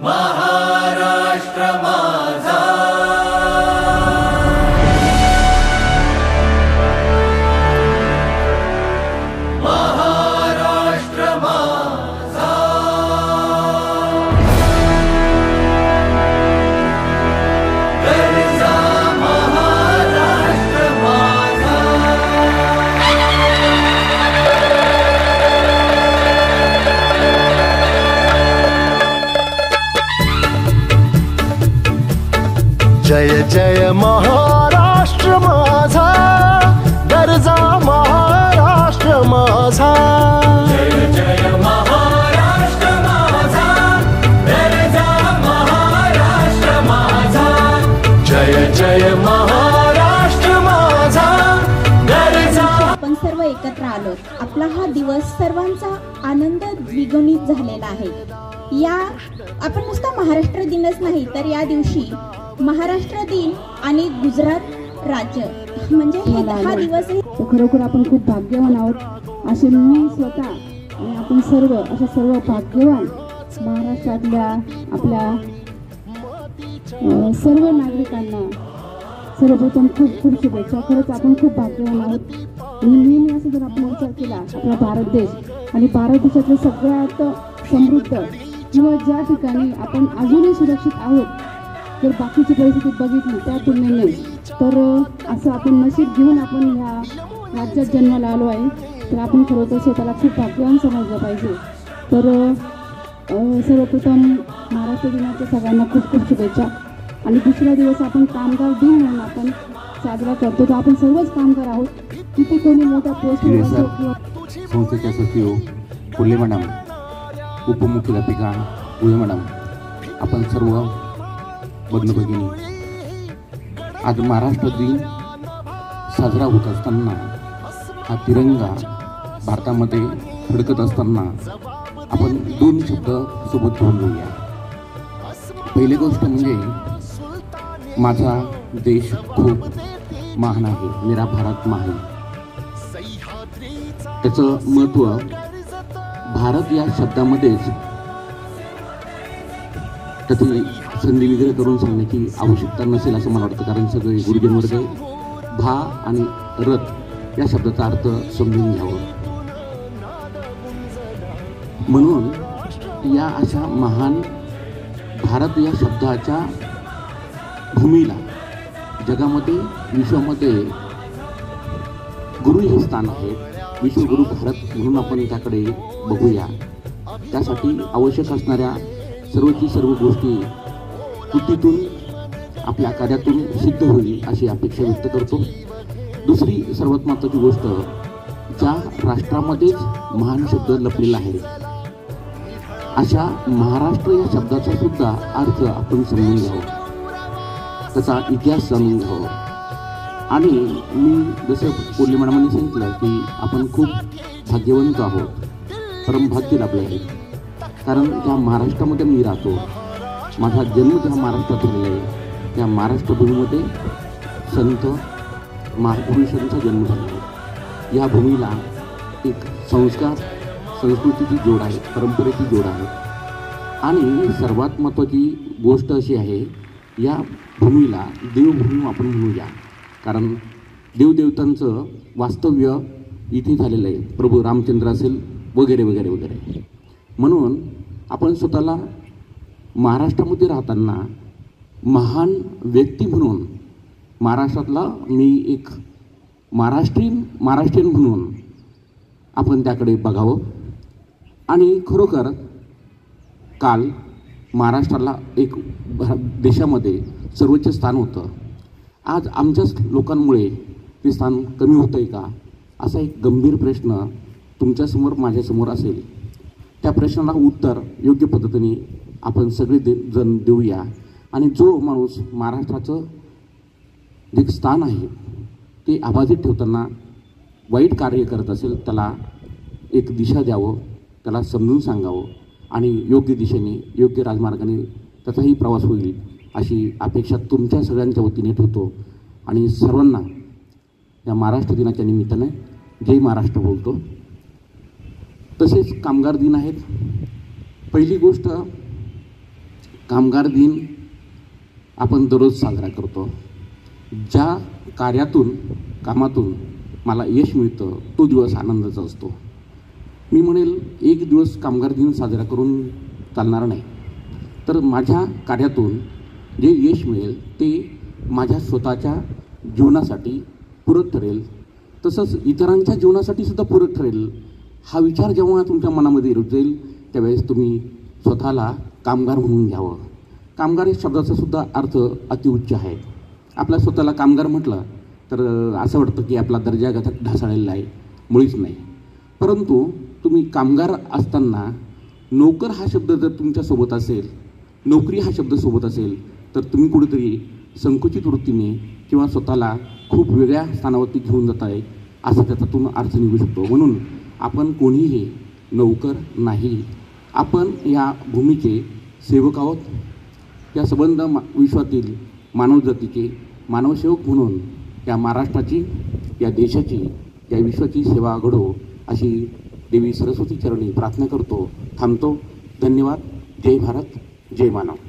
महाराष्ट्र माझा महाराष्ट्र माझा गरजा महाराष्ट्र माझा जय जय महाराष्ट्र माझा गरजा महाराष्ट्र माझा जय जय महाराष्ट्र माझा गरजा महाराष्ट्र माझा जय जय महाराष्ट्र माझा गरजा आपण सर्व एकत्र आलो. आपला हा दिवस सर्वांचा आनंद द्विगुणित झालेला आहे. या आपण नुसता महाराष्ट्र दिनच नाही तर या दिवशी महाराष्ट्र दिन आणि गुजरात राज्य म्हणजे हे 10 दिवस खरोखर आपण खूप भाग्यवान आहोत. असे मी स्वतः आणि आपण सर्व अशा सर्व भाग्यवान महाराष्ट्रातल्या आपल्या सर्व नागरिकांना सर्वप्रथम खूप खूप शुभेच्छा. खरंच आपण खूप भाग्यवान आहोत. नेहमी असं जर आपण विचार केला आपला भारत देश आणि भारत देशातलं सगळ्यात समृद्ध किंवा ज्या ठिकाणी आपण अजूनही सुरक्षित आहोत जर बाकीची परिस्थिती बघितली त्या तुलनेने तर असं आपण नशीब घेऊन आपण ह्या राज्यात जन्माला आलो आहे. तर आपण खरोखर स्वतःला खूप भाग्यवान समजलं पाहिजे. तर सर्वप्रथम महाराष्ट्र दिनाच्या सगळ्यांना खूप खूप शुभेच्छा. आणि दुसरा दिवस आपण कामगार दिन म्हणून आपण साजरा करतो. तर आपण सर्वच कामगार आहोत. तिथे कोणी मोठ्या पोस्टवर असो किंवा संस्थेच्या सचिव कोल्हे मॅडम, उपमुख्याध्यापिका उळे मॅडम, आपण सर्व बंधू भगिनी, आज महाराष्ट्र दिन साजरा होत असताना हा तिरंगा भारतामध्ये फडकत असताना आपण 2 शब्द सोबत घेऊन घेऊया. पहिली गोष्ट म्हणजे माझा देश खूप महान आहे, मेरा भारत महान. त्याचं महत्त्व भारत या शब्दामध्येच त्याची संधी वगैरे करून सांगण्याची आवश्यकता नसेल असं मला वाटतं. कारण सगळे गुरुजन वर्ग भा आणि रथ या शब्दाचा अर्थ समजून घ्यावं. म्हणून या अशा महान भारत या शब्दाच्या भूमीला जगामध्ये विश्वामध्ये गुरु हे स्थान आहे. विश्वगुरु भारत म्हणून आपण त्याकडे बघूया. त्यासाठी आवश्यक असणाऱ्या सर्वची सर्व गोष्टी कृतीतून आपल्या कार्यातून सिद्ध होईल अशी अपेक्षा व्यक्त करतो. दुसरी सर्वात महत्त्वाची गोष्ट, ज्या राष्ट्रामध्येच महान शब्द लपलेला आहे अशा महाराष्ट्र या शब्दाचा सुद्धा अर्थ आपण समजून घ्यावा, त्याचा इतिहास जाणून घ्यावा. आणि मी जसं कोल्हे मॅडमांनी सांगितलं की आपण खूप भाग्यवंत आहोत, परमभाग्य लाभले आहे. कारण ज्या महाराष्ट्रामध्ये मी राहतो, माझा जन्म ज्या महाराष्ट्रात झालेला आहे त्या महाराष्ट्रभूमीमध्ये संत महापुरुषांचा जन्म झाला आहे. या भूमीला एक संस्कार संस्कृतीची जोड आहे, परंपरेची जोड आहे. आणि सर्वात महत्त्वाची गोष्ट अशी आहे, या भूमीला देवभूमी आपण म्हणूया. कारण देवदेवतांचं वास्तव्य इथे झालेलं आहे. प्रभू रामचंद्र असेल वगैरे वगैरे वगैरे. म्हणून आपण स्वतःला महाराष्ट्रामध्ये राहताना महान व्यक्ती म्हणून महाराष्ट्रातला मी एक महाराष्ट्रीयन म्हणून आपण त्याकडे बघावं. आणि खरोखर काल महाराष्ट्राला एक देशामध्ये सर्वोच्च स्थान होतं. आज आमच्याच लोकांमुळे ते स्थान कमी होतं आहे का, असा एक गंभीर प्रश्न तुमच्यासमोर माझ्यासमोर असेल. त्या प्रश्नाला उत्तर योग्य पद्धतीने आपण सगळे जण देऊया. आणि जो माणूस महाराष्ट्राचं जे स्थान आहे ते अबाधित ठेवताना वाईट कार्य करत असेल त्याला एक दिशा द्यावं, त्याला समजून सांगावं आणि योग्य दिशेने योग्य राजमार्गाने त्याचाही प्रवास होईल अशी अपेक्षा तुमच्या सगळ्यांच्या वतीने ठेवतो. आणि सर्वांना या महाराष्ट्र दिनाच्या निमित्ताने जय महाराष्ट्र बोलतो. तसेच कामगार दिन आहेत. पहिली गोष्ट कामगार दिन आपण दररोज साजरा करतो. ज्या कार्यातून कामातून मला यश मिळतं तो दिवस आनंदाचा असतो. मी म्हणेल एक दिवस कामगार दिन साजरा करून चालणार नाही, तर माझ्या कार्यातून जे यश मिळेल ते माझ्या स्वतःच्या जीवनासाठी पूरक ठरेल, तसंच इतरांच्या जीवनासाठी सुद्धा पूरक ठरेल. हा विचार जेव्हा तुमच्या मनामध्ये रुजेल त्यावेळेस तुम्ही स्वतःला कामगार म्हणून घ्यावं. कामगार या शब्दाचा सुद्धा अर्थ अतिउच्च आहे. आपल्या स्वतःला कामगार म्हटलं तर असं वाटतं की आपला दर्जा ढासळलेला आहे, मुळीच नाही. परंतु तुम्ही कामगार असताना नोकर हा शब्द जर तुमच्यासोबत असेल, नोकरी हा शब्द सोबत असेल, तर तुम्ही कुठेतरी संकुचित वृत्तीने किंवा स्वतःला खूप वेगळ्या स्थानावरती घेऊन जात आहे असा त्याच्यातून अर्थ निघू शकतो. म्हणून आपण कोणीही नोकर नाही, आपण या भूमीचे सेवक आहोत. या संबंध विश्वातील मानवजातीचे मानवसेवक म्हणून या महाराष्ट्राची, या देशाची, या विश्वाची सेवा घडो अशी देवी सरस्वती चरणी प्रार्थना करतो. थांबतो. धन्यवाद. जय भारत, जय मानव.